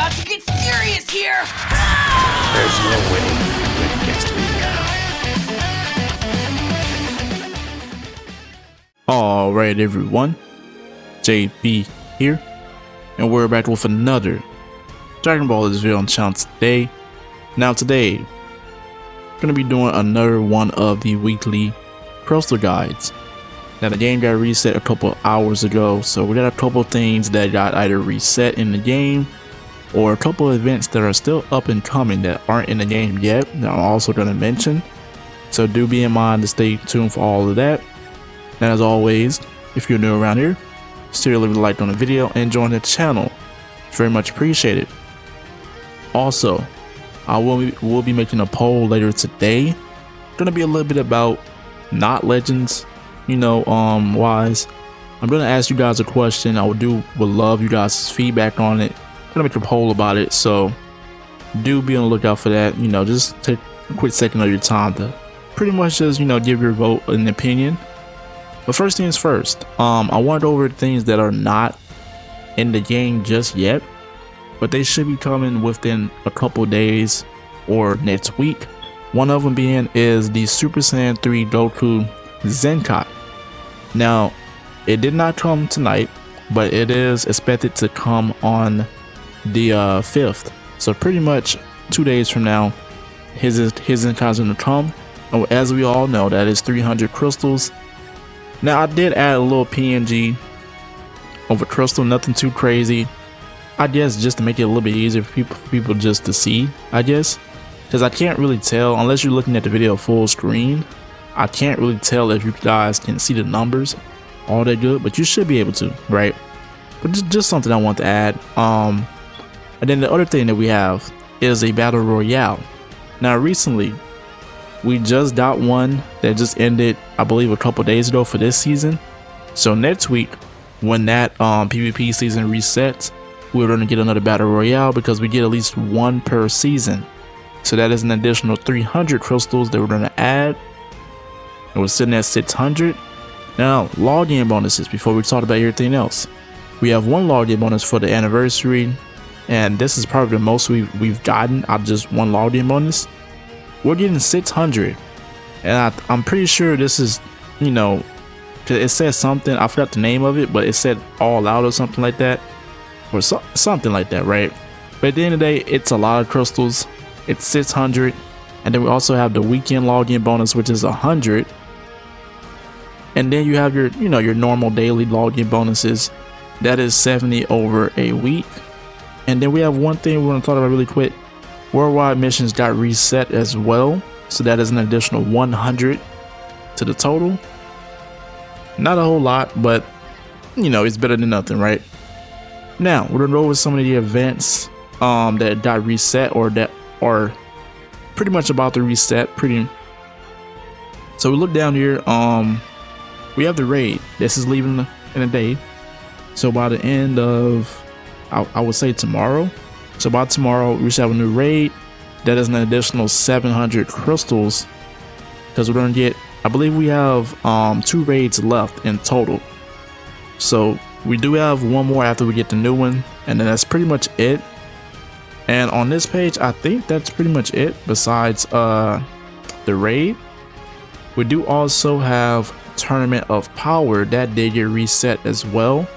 about to get serious here! There's no way you win against me now. Alright everyone, JB here, and we're back with another Dragon Ball Z video on the channel today. Now today, we're going to be doing another one of the weekly crystal guides. Now the game got reset a couple hours ago, so we got a couple things that got either reset in the game, or a couple events that are still up and coming that aren't in the game yet that I'm also going to mention. So do be in mind to stay tuned for all of that. And as always, if you're new around here, still leave a like on the video and join the channel. It's very much appreciated. Also, I will be making a poll later today. It's gonna be a little bit about not legends, wise. I'm gonna ask you guys a question. I would love you guys' feedback on it. I'm gonna make a poll about it, so do be on the lookout for that. Just take a quick second of your time to pretty much just give your vote and opinion. But first things first, I went over things that are not in the game just yet, but they should be coming within a couple days or next week. One of them being is the Super Saiyan 3 Goku Zenkai. Now, it did not come tonight, but it is expected to come on the 5th. So pretty much 2 days from now, his Zenkai is going to come. And as we all know, that is 300 crystals. Now I did add a little PNG of a crystal, nothing too crazy. I guess just to make it a little bit easier for people just to see, I guess. Because I can't really tell, unless you're looking at the video full screen, I can't really tell if you guys can see the numbers all that good, but you should be able to, right? But just something I want to add. And then the other thing that we have is a battle royale. Now recently, we just got one that just ended, I believe, a couple days ago for this season. So next week, when that PvP season resets, we're going to get another battle royale because we get at least one per season. So that is an additional 300 crystals that we're going to add. And we're sitting at 600. Now, login bonuses before we talk about everything else. We have one login bonus for the anniversary, and this is probably the most we've gotten out of just one login bonus. We're getting 600, and I'm pretty sure this is, cause it says something, I forgot the name of it, but it said all out or something like that, or something like that, right? But at the end of the day, it's a lot of crystals. It's 600, and then we also have the weekend login bonus, which is 100, and then you have your, your normal daily login bonuses. That is 70 over a week, and then we have one thing we're gonna talk about really quick. Worldwide missions got reset as well, so that is an additional 100 to the total. Not a whole lot, but it's better than nothing, right? Now we're gonna go over some of the events that got reset, or that are pretty much about to reset. So we look down here. We have the raid. This is leaving in a day, so by the end of, I would say tomorrow. So by tomorrow, we should have a new raid. That is an additional 700 crystals, because we're going to get, I believe we have 2 raids left in total. So we do have one more after we get the new one, and then that's pretty much it. And on this page, I think that's pretty much it besides the raid. We do also have Tournament of Power that did get reset as well.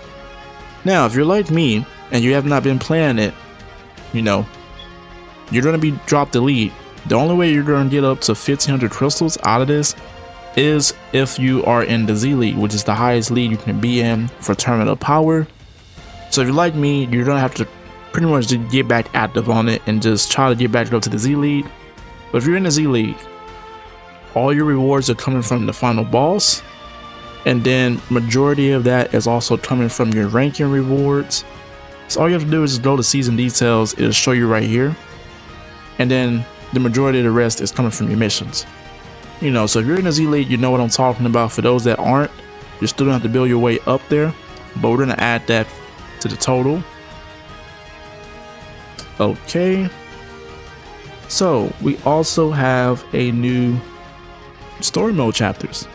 Now, if you're like me and you have not been playing it, you're going to be dropped the lead. The only way you're going to get up to 1500 crystals out of this is if you are in the Z League, which is the highest league you can be in for Tournament of Power. So if you're like me, you're going to have to pretty much just get back active on it and just try to get back up to the Z League. But if you're in the Z League, all your rewards are coming from the final boss, and then majority of that is also coming from your ranking rewards. So all you have to do is just go to season details. It'll show you right here, and then the majority of the rest is coming from your missions. So if you're in the Z League, you know what I'm talking about. For those that aren't, you still don't have to build your way up there, but we're gonna add that to the total. Okay, so we also have a new story mode chapters.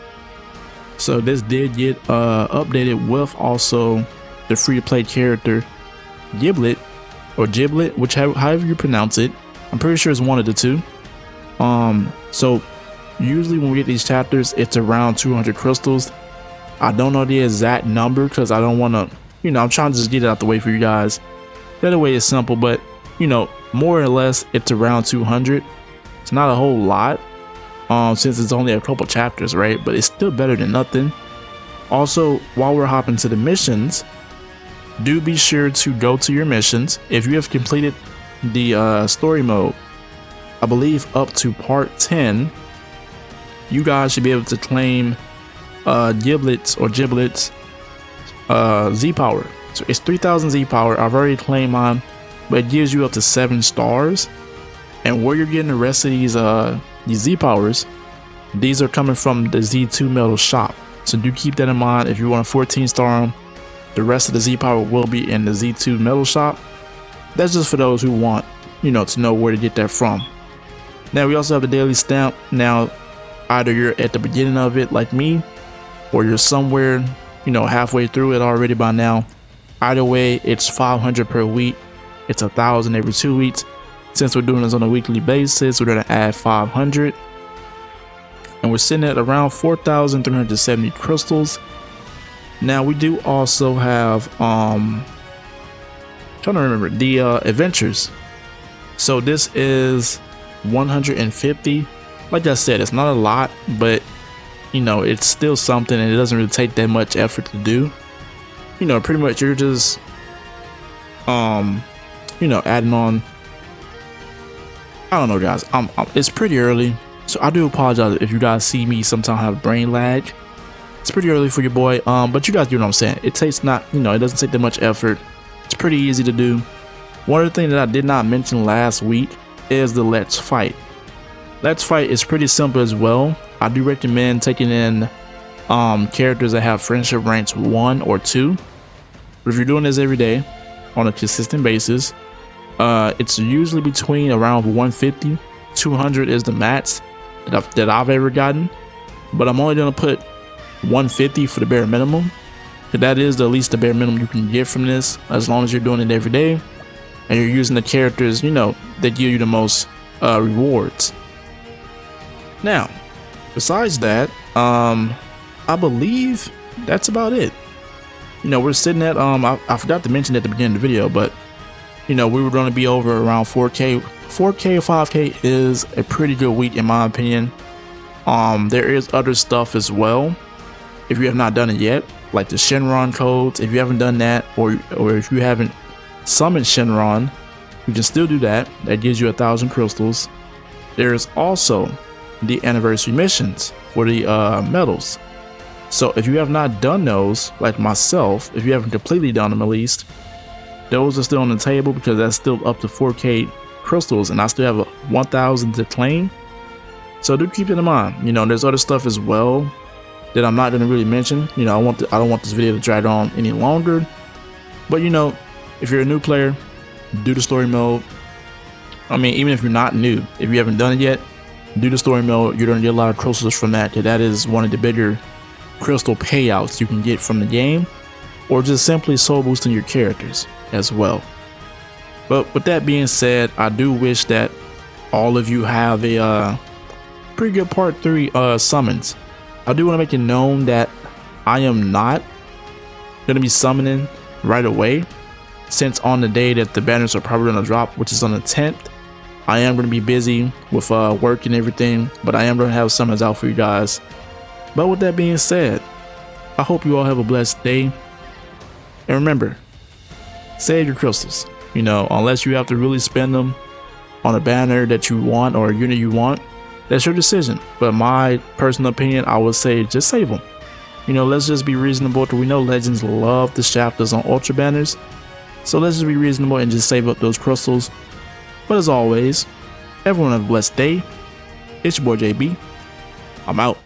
So this did get updated with also the free to play character Giblet or giblet, however you pronounce it. I'm pretty sure it's one of the two. So usually when we get these chapters, it's around 200 crystals. I don't know the exact number because I don't want to, I'm trying to just get it out the way for you guys. That way it's simple, but more or less it's around 200. It's not a whole lot, since it's only a couple chapters, right? But it's still better than nothing. Also, while we're hopping to the missions, do be sure to go to your missions. If you have completed the story mode, I believe up to part 10, you guys should be able to claim giblets Z power. So it's 3000 Z power. I've already claimed mine, but it gives you up to 7 stars. And where you're getting the rest of these Z powers, these are coming from the Z2 metal shop. So do keep that in mind. If you want a 14 star them, the rest of the Z power will be in the Z2 metal shop. That's just for those who want, to know where to get that from. Now we also have the daily stamp. Now either you're at the beginning of it like me, or you're somewhere, halfway through it already by now. Either way, it's 500 per week. It's 1,000 every 2 weeks. Since we're doing this on a weekly basis, we're gonna add 500, and we're sitting at around 4,370 crystals. Now we do also have trying to remember the adventures. So this is 150. Like I said, it's not a lot, but it's still something, and it doesn't really take that much effort to do. Pretty much you're just adding on. I don't know, guys. It's pretty early, so I do apologize if you guys see me sometimes have brain lag. It's pretty early for your boy, but you guys do know what I'm saying. It takes it doesn't take that much effort. It's pretty easy to do. One of the things that I did not mention last week is the Let's Fight. Let's Fight is pretty simple as well. I do recommend taking in characters that have friendship ranks 1 or 2. But if you're doing this every day on a consistent basis, it's usually between around 150, 200 is the max that I've ever gotten. But I'm only gonna put 150 for the bare minimum. That is the least the bare minimum you can get from this, as long as you're doing it every day and you're using the characters that give you the most rewards. Now, besides that, I believe that's about it. We're sitting at I forgot to mention at the beginning of the video, but we were going to be over around 4K. 4K or 5K is a pretty good week in my opinion. There is other stuff as well. If you have not done it yet, like the Shenron codes, if you haven't done that, or if you haven't summoned Shenron, you can still do that. That gives you 1,000 crystals. There is also the anniversary missions for the medals. So if you have not done those, like myself, if you haven't completely done them at least, those are still on the table because that's still up to 4K crystals, and I still have 1,000 to claim. So do keep it in mind. There's other stuff as well that I'm not going to really mention. I don't want this video to drag on any longer. But if you're a new player, do the story mode. I mean, even if you're not new, if you haven't done it yet, do the story mode. You're going to get a lot of crystals from that, because that is one of the bigger crystal payouts you can get from the game, or just simply soul boosting your characters as well. But with that being said, I do wish that all of you have a pretty good part 3 summons. I do want to make it known that I am not going to be summoning right away, since on the day that the banners are probably going to drop, which is on the 10th, I am going to be busy with work and everything, but I am going to have summons out for you guys. But with that being said, I hope you all have a blessed day, and remember, save your crystals. Unless you have to really spend them on a banner that you want or a unit you want, that's your decision. But my personal opinion, I would say just save them. Let's just be reasonable, because we know legends love the shafters on ultra banners. So let's just be reasonable and just save up those crystals. But as always, everyone have a blessed day. It's your boy JB. I'm out.